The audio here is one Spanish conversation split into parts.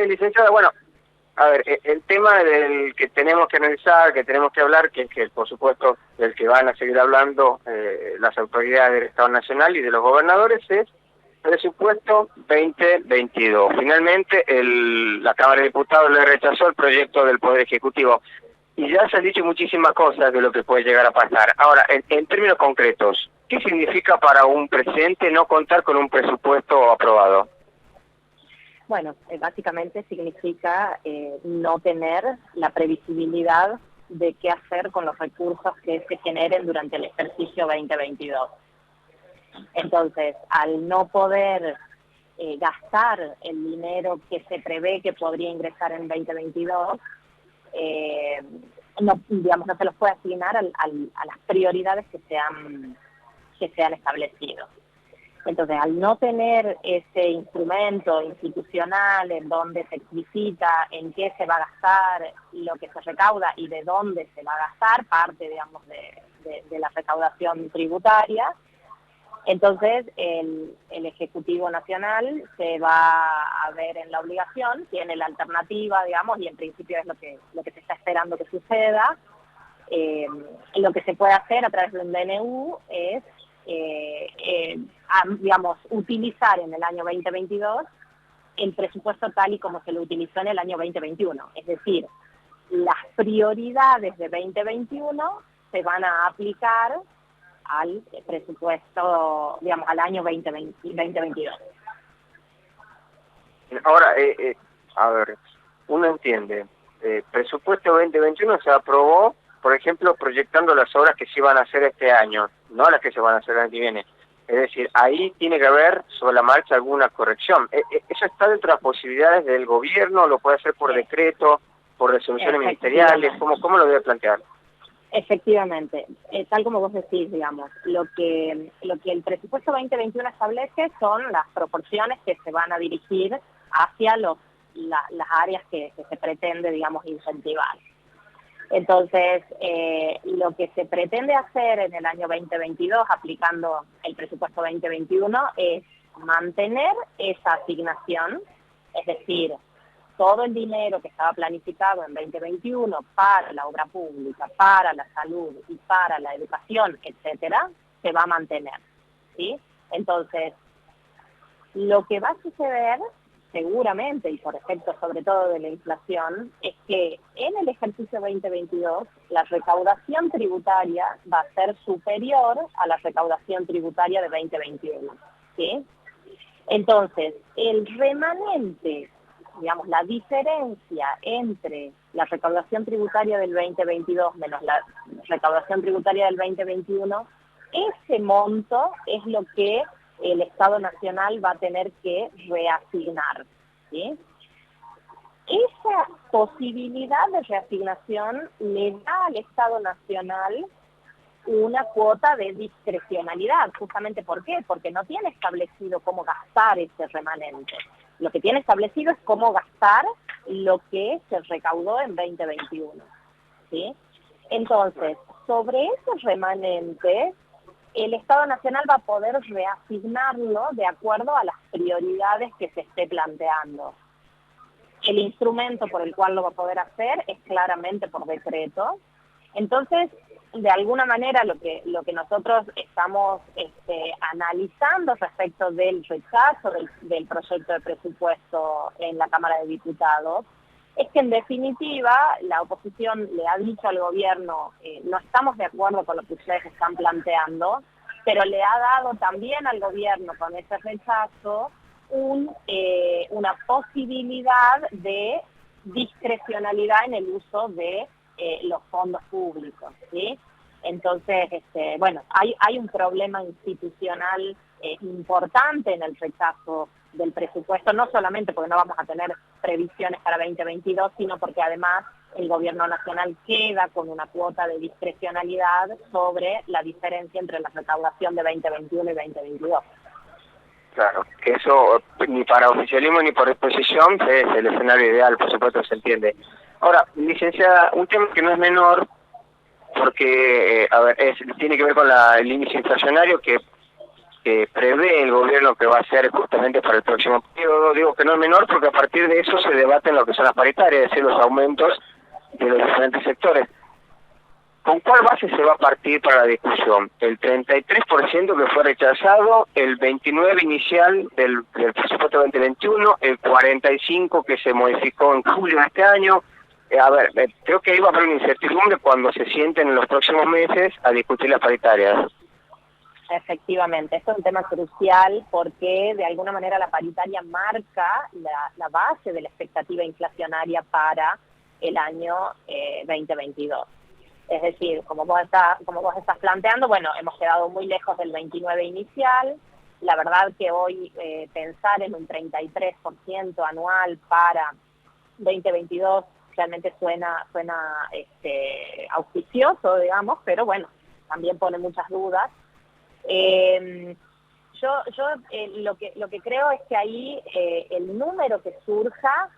Licenciada, bueno, a ver, el tema del que tenemos que analizar, que tenemos que hablar, que es que, por supuesto, del que van a seguir hablando las autoridades del Estado Nacional y de los gobernadores, es presupuesto 2022. Finalmente, la Cámara de Diputados le rechazó el proyecto del Poder Ejecutivo. Y ya se han dicho muchísimas cosas de lo que puede llegar a pasar. Ahora, en términos concretos, ¿qué significa para un presidente no contar con un presupuesto aprobado? Bueno, básicamente significa no tener la previsibilidad de qué hacer con los recursos que se generen durante el ejercicio 2022. Entonces, al no poder gastar el dinero que se prevé que podría ingresar en 2022, no se los puede asignar a las prioridades que se han establecido. Entonces, al no tener ese instrumento institucional en donde se explicita en qué se va a gastar lo que se recauda y de dónde se va a gastar, parte, digamos, de la recaudación tributaria, entonces el Ejecutivo Nacional se va a ver en la obligación, tiene la alternativa, digamos, y en principio es lo que se está esperando que suceda. Lo que se puede hacer a través de un DNU es utilizar en el año 2022 el presupuesto tal y como se lo utilizó en el año 2021. Es decir, las prioridades de 2021 se van a aplicar al presupuesto, digamos, al año 2022. Ahora, a ver, uno entiende, presupuesto 2021 se aprobó, por ejemplo, proyectando las obras que se iban a hacer este año, no las que se van a hacer el año que viene. Es decir, ahí tiene que haber sobre la marcha alguna corrección. ¿Eso está dentro de las posibilidades del gobierno? ¿Lo puede hacer por decreto, por resoluciones ministeriales? ¿Cómo lo debe plantear? Efectivamente, tal como vos decís, digamos, lo que el presupuesto 2021 establece son las proporciones que se van a dirigir hacia las áreas que se pretende, digamos, incentivar. Entonces, lo que se pretende hacer en el año 2022, aplicando el presupuesto 2021, es mantener esa asignación, es decir, todo el dinero que estaba planificado en 2021 para la obra pública, para la salud y para la educación, etcétera, se va a mantener, ¿sí? Entonces, lo que va a suceder seguramente, y por efecto sobre todo de la inflación, es que en el ejercicio 2022 la recaudación tributaria va a ser superior a la recaudación tributaria de 2021, ¿sí? Entonces, el remanente, digamos, la diferencia entre la recaudación tributaria del 2022 menos la recaudación tributaria del 2021, ese monto es lo que el Estado Nacional va a tener que reasignar, ¿sí? Esa posibilidad de reasignación le da al Estado Nacional una cuota de discrecionalidad. ¿Justamente por qué? Porque no tiene establecido cómo gastar ese remanente. Lo que tiene establecido es cómo gastar lo que se recaudó en 2021, ¿sí? Entonces, sobre ese remanente, el Estado Nacional va a poder reasignarlo de acuerdo a las prioridades que se esté planteando. El instrumento por el cual lo va a poder hacer es claramente por decreto. Entonces, de alguna manera, lo que nosotros estamos analizando respecto del rechazo del proyecto de presupuesto en la Cámara de Diputados es que, en definitiva, la oposición le ha dicho al gobierno no estamos de acuerdo con lo que ustedes están planteando, pero le ha dado también al gobierno con ese rechazo una posibilidad de discrecionalidad en el uso de los fondos públicos, ¿sí? Entonces, hay un problema institucional importante en el rechazo del presupuesto, no solamente porque no vamos a tener previsiones para 2022, sino porque además el gobierno nacional queda con una cuota de discrecionalidad sobre la diferencia entre la recaudación de 2021 y 2022. Claro, que eso ni para oficialismo ni por exposición es el escenario ideal, por supuesto se entiende. Ahora, licenciada, un tema que no es menor, porque, tiene que ver con el índice inflacionario, que que prevé el gobierno que va a hacer justamente para el próximo periodo. Digo que no es menor porque a partir de eso se debaten lo que son las paritarias, es decir, los aumentos de los diferentes sectores. ¿Con cuál base se va a partir para la discusión? El 33% que fue rechazado, el 29% inicial del presupuesto 2021, el 45% que se modificó en julio de este año. Creo que ahí va a haber una incertidumbre cuando se sienten en los próximos meses a discutir las paritarias. Efectivamente, esto es un tema crucial porque de alguna manera la paritaria marca la base de la expectativa inflacionaria para el año 2022. Es decir, como vos estás planteando, bueno, hemos quedado muy lejos del 29 inicial. La verdad que hoy pensar en un 33% anual para 2022 realmente suena auspicioso, digamos, pero bueno, también pone muchas dudas. Yo lo que creo es que ahí el número que surja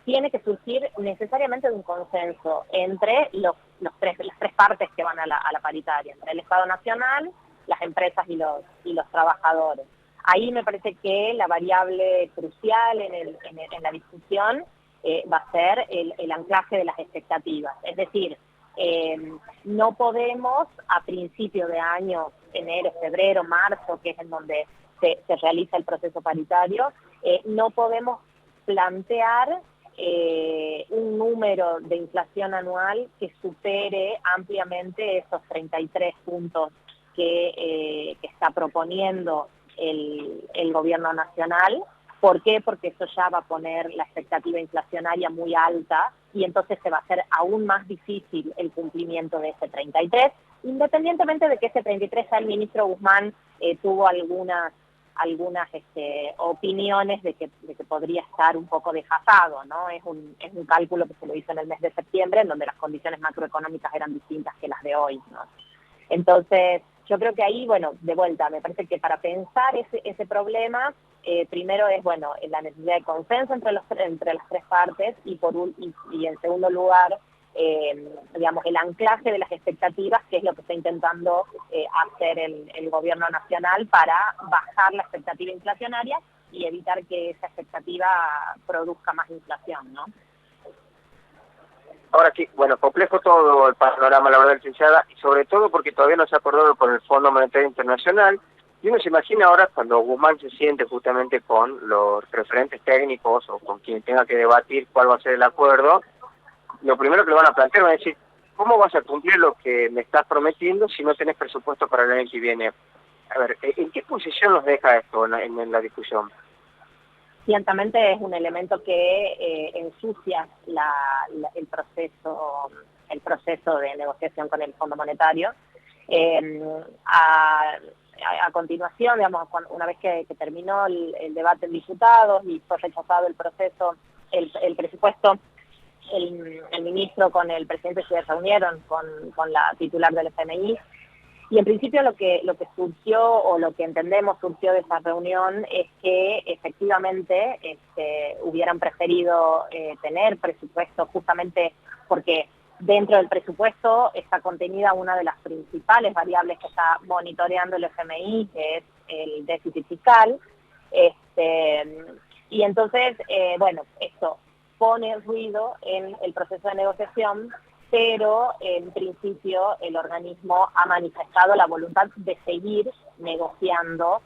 tiene que surgir necesariamente de un consenso entre las tres partes que van a la paritaria, entre el Estado Nacional, las empresas y los trabajadores. Ahí me parece que la variable crucial en la discusión va a ser el anclaje de las expectativas. Es decir, no podemos a principio de año, enero, febrero, marzo, que es en donde se realiza el proceso paritario, no podemos plantear un número de inflación anual que supere ampliamente esos 33 puntos que está proponiendo el gobierno nacional. ¿Por qué? Porque eso ya va a poner la expectativa inflacionaria muy alta y entonces se va a hacer aún más difícil el cumplimiento de ese 33, independientemente de que ese 33 ya el ministro Guzmán tuvo algunas opiniones de que podría estar un poco desfasado, ¿no? Es un cálculo que se lo hizo en el mes de septiembre, en donde las condiciones macroeconómicas eran distintas que las de hoy, ¿no? Entonces, yo creo que ahí, bueno, de vuelta, me parece que para pensar ese problema, primero es, bueno, la necesidad de consenso entre las tres partes y en segundo lugar, digamos, el anclaje de las expectativas, que es lo que está intentando hacer el gobierno nacional para bajar la expectativa inflacionaria y evitar que esa expectativa produzca más inflación, ¿no? Ahora sí, bueno, complejo todo el panorama, la verdad, licenciada, y sobre todo porque todavía no se ha acordado con el Fondo Monetario Internacional, y uno se imagina ahora cuando Guzmán se siente justamente con los referentes técnicos o con quien tenga que debatir cuál va a ser el acuerdo, lo primero que le van a plantear va a decir, ¿cómo vas a cumplir lo que me estás prometiendo si no tenés presupuesto para el año que viene? A ver, ¿en qué posición nos deja esto en la discusión? Ciertamente es un elemento que ensucia el proceso de negociación con el Fondo Monetario. A continuación, digamos, una vez que terminó el debate en diputados y fue rechazado el proceso, el presupuesto, el ministro con el presidente se reunieron con la titular del FMI. Y en principio lo que surgió, o lo que entendemos surgió de esa reunión, es que efectivamente hubieran preferido tener presupuesto, justamente porque dentro del presupuesto está contenida una de las principales variables que está monitoreando el FMI, que es el déficit fiscal. Y entonces, bueno, esto pone ruido en el proceso de negociación, pero en principio el organismo ha manifestado la voluntad de seguir negociando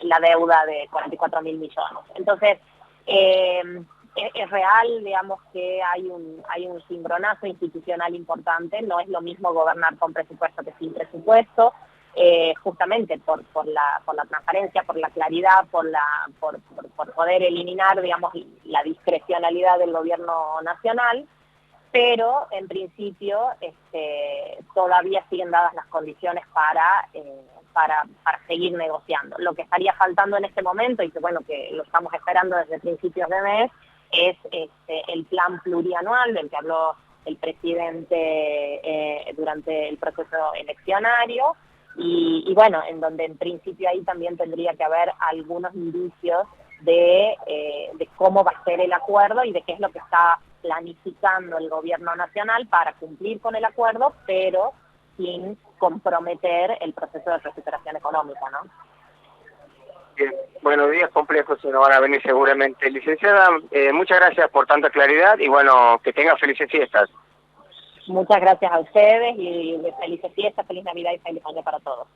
la deuda de 44.000 millones. Entonces, es real, digamos, que hay un cimbronazo institucional importante. No es lo mismo gobernar con presupuesto que sin presupuesto, justamente por la transparencia, por la claridad, por poder eliminar, digamos, la discrecionalidad del gobierno nacional. Pero en principio todavía siguen dadas las condiciones para seguir negociando. Lo que estaría faltando en este momento, y que bueno, que lo estamos esperando desde principios de mes, es el plan plurianual del que habló el presidente durante el proceso eleccionario, y bueno, en donde en principio ahí también tendría que haber algunos indicios de cómo va a ser el acuerdo y de qué es lo que está planificando el gobierno nacional para cumplir con el acuerdo, pero sin comprometer el proceso de recuperación económica, ¿no? Bien. Bueno, días complejos se nos van a venir seguramente. Licenciada, muchas gracias por tanta claridad y bueno, que tenga felices fiestas. Muchas gracias a ustedes y felices fiestas, feliz Navidad y feliz año para todos.